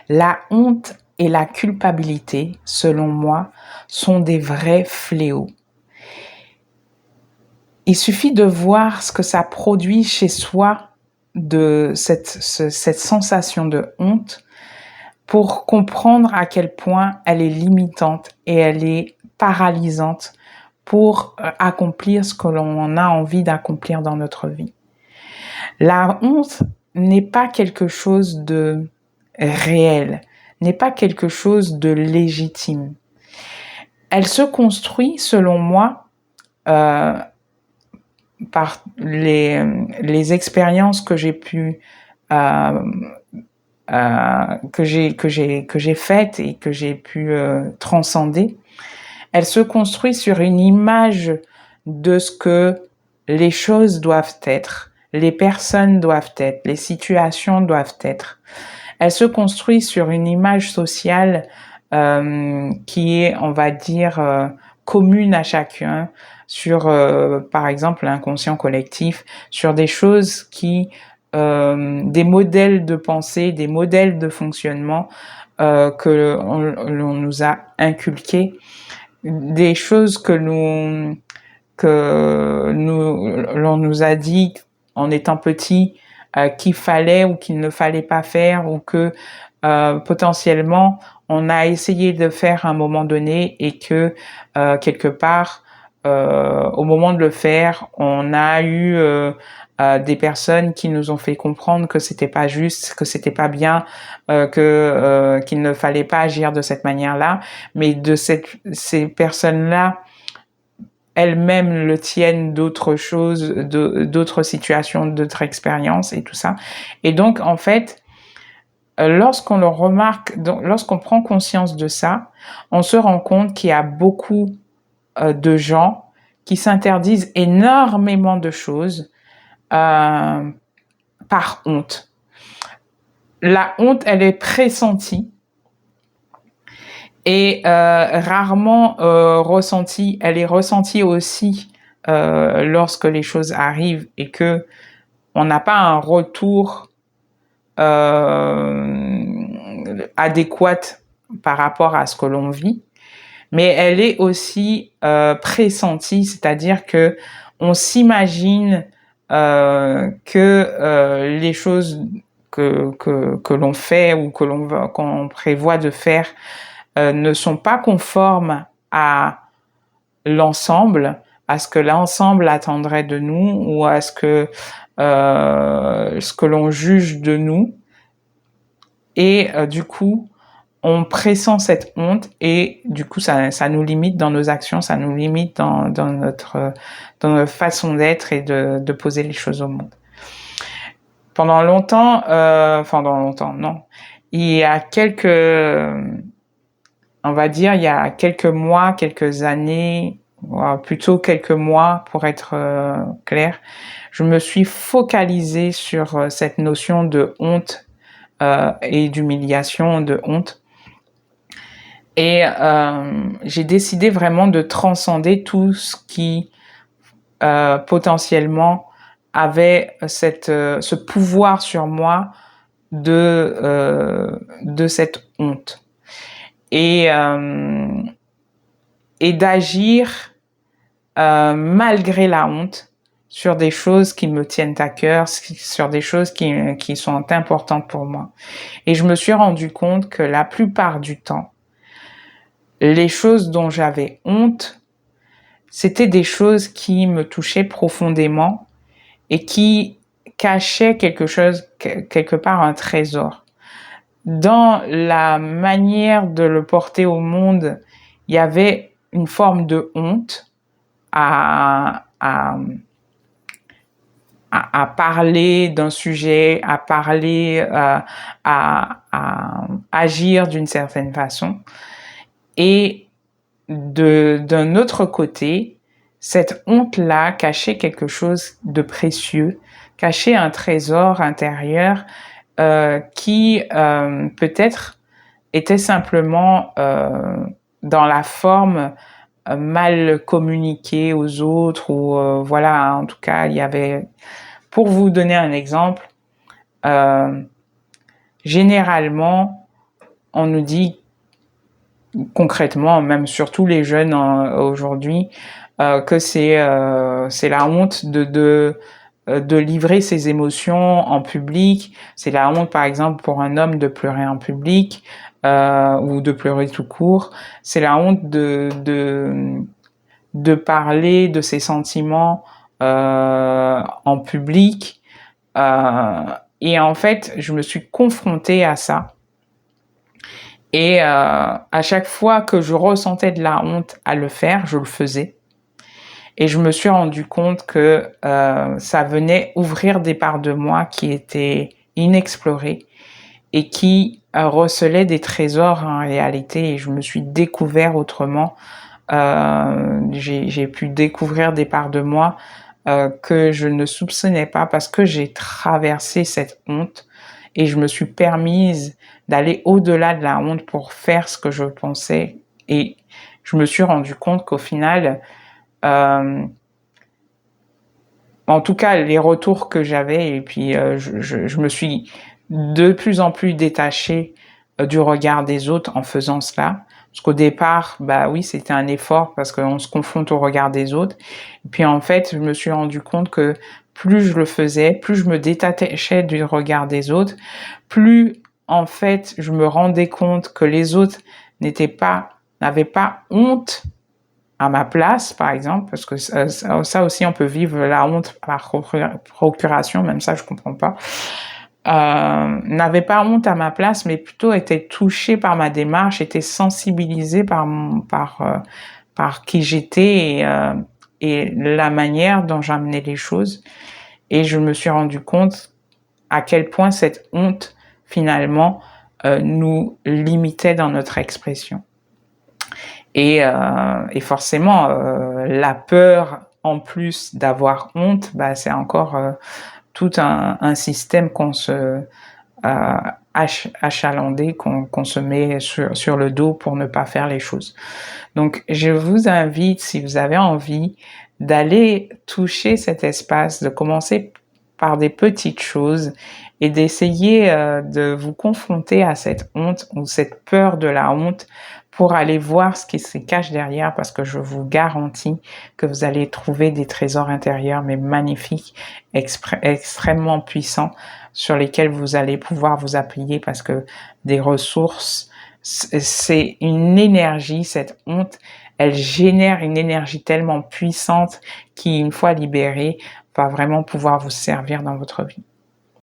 La honte et la culpabilité, selon moi, sont des vrais fléaux. Il suffit de voir ce que ça produit chez soi de cette sensation de honte pour comprendre à quel point elle est limitante et elle est paralysante pour accomplir ce que l'on a envie d'accomplir dans notre vie. La honte n'est pas quelque chose de réel, n'est pas quelque chose de légitime. Elle se construit, selon moi, par les expériences que j'ai pu que j'ai faites et que j'ai pu transcender. Elle se construit sur une image de ce que les choses doivent être, les personnes doivent être, les situations doivent être. Elle se construit sur une image sociale qui est, on va dire, commune à chacun, sur, par exemple, l'inconscient collectif, sur des choses qui, des modèles de pensée, des modèles de fonctionnement que l'on nous a inculqués, des choses que l'on nous a dit en étant petit qu'il fallait ou qu'il ne fallait pas faire, ou que potentiellement on a essayé de faire à un moment donné et que quelque part au moment de le faire, on a eu des personnes qui nous ont fait comprendre que c'était pas juste, que c'était pas bien, qu'il ne fallait pas agir de cette manière-là, mais ces personnes-là elles-mêmes le tiennent d'autres choses, d'autres situations, d'autres expériences et tout ça. Et donc, en fait, lorsqu'on le remarque, lorsqu'on prend conscience de ça, on se rend compte qu'il y a beaucoup de gens qui s'interdisent énormément de choses par honte. La honte, elle est pressentie et rarement ressentie. Elle est ressentie aussi lorsque les choses arrivent et que on n'a pas un retour adéquat par rapport à ce que l'on vit. Mais elle est aussi pressentie, c'est-à-dire que on s'imagine que les choses que l'on fait ou qu'on prévoit de faire ne sont pas conformes à l'ensemble, à ce que l'ensemble attendrait de nous ou à ce que l'on juge de nous. Et du coup, on pressent cette honte et du coup, ça nous limite dans nos actions, ça nous limite dans notre façon d'être et de poser les choses au monde. Pendant longtemps, non. Il y a il y a quelques mois, quelques années, plutôt quelques mois pour être clair, je me suis focalisée sur cette notion de honte et d'humiliation, de honte. Et j'ai décidé vraiment de transcender tout ce qui potentiellement avait ce pouvoir sur moi de cette honte. Et d'agir malgré la honte sur des choses qui me tiennent à cœur, sur des choses qui sont importantes pour moi. Et je me suis rendu compte que la plupart du temps, les choses dont j'avais honte, c'était des choses qui me touchaient profondément et qui cachaient quelque part un trésor. Dans la manière de le porter au monde, il y avait une forme de honte à parler d'un sujet, à parler, à agir d'une certaine façon. Et d'un autre côté, cette honte-là cachait quelque chose de précieux, cachait un trésor intérieur qui peut-être était simplement dans la forme mal communiqué aux autres ou voilà, en tout cas, il y avait... Pour vous donner un exemple, généralement, on nous dit concrètement, même surtout les jeunes aujourd'hui, que c'est la honte de livrer ses émotions en public. C'est la honte, par exemple, pour un homme de pleurer en public ou de pleurer tout court. C'est la honte de parler de ses sentiments en public. Et en fait, je me suis confrontée à ça. Et à chaque fois que je ressentais de la honte à le faire, je le faisais. Et je me suis rendu compte que ça venait ouvrir des parts de moi qui étaient inexplorées et qui recelaient des trésors en réalité. Et je me suis découvert autrement. J'ai pu découvrir des parts de moi que je ne soupçonnais pas parce que j'ai traversé cette honte et je me suis permise d'aller au-delà de la honte pour faire ce que je pensais. Et je me suis rendu compte qu'au final, en tout cas, les retours que j'avais, et puis je me suis de plus en plus détachée du regard des autres en faisant cela. Parce qu'au départ, bah oui, c'était un effort parce qu'on se confronte au regard des autres. Et puis en fait, je me suis rendu compte que plus je le faisais, plus je me détachais du regard des autres, plus en fait, je me rendais compte que les autres n'avaient pas honte à ma place, par exemple, parce que ça aussi, on peut vivre la honte par procuration, même ça, je comprends pas. N'avait pas honte à ma place, mais plutôt était touché par ma démarche, était sensibilisé par qui j'étais et la manière dont j'amenais les choses. Et je me suis rendu compte à quel point cette honte, finalement, nous limitait dans notre expression. Et forcément, la peur, en plus d'avoir honte, bah, c'est encore tout un système qu'on se achalandé, qu'on se met sur le dos pour ne pas faire les choses. Donc, je vous invite, si vous avez envie, d'aller toucher cet espace, de commencer par des petites choses et d'essayer de vous confronter à cette honte ou cette peur de la honte pour aller voir ce qui se cache derrière, parce que je vous garantis que vous allez trouver des trésors intérieurs, mais magnifiques, extrêmement puissants, sur lesquels vous allez pouvoir vous appuyer, parce que des ressources, c'est une énergie, cette honte, elle génère une énergie tellement puissante qui, une fois libérée, va vraiment pouvoir vous servir dans votre vie.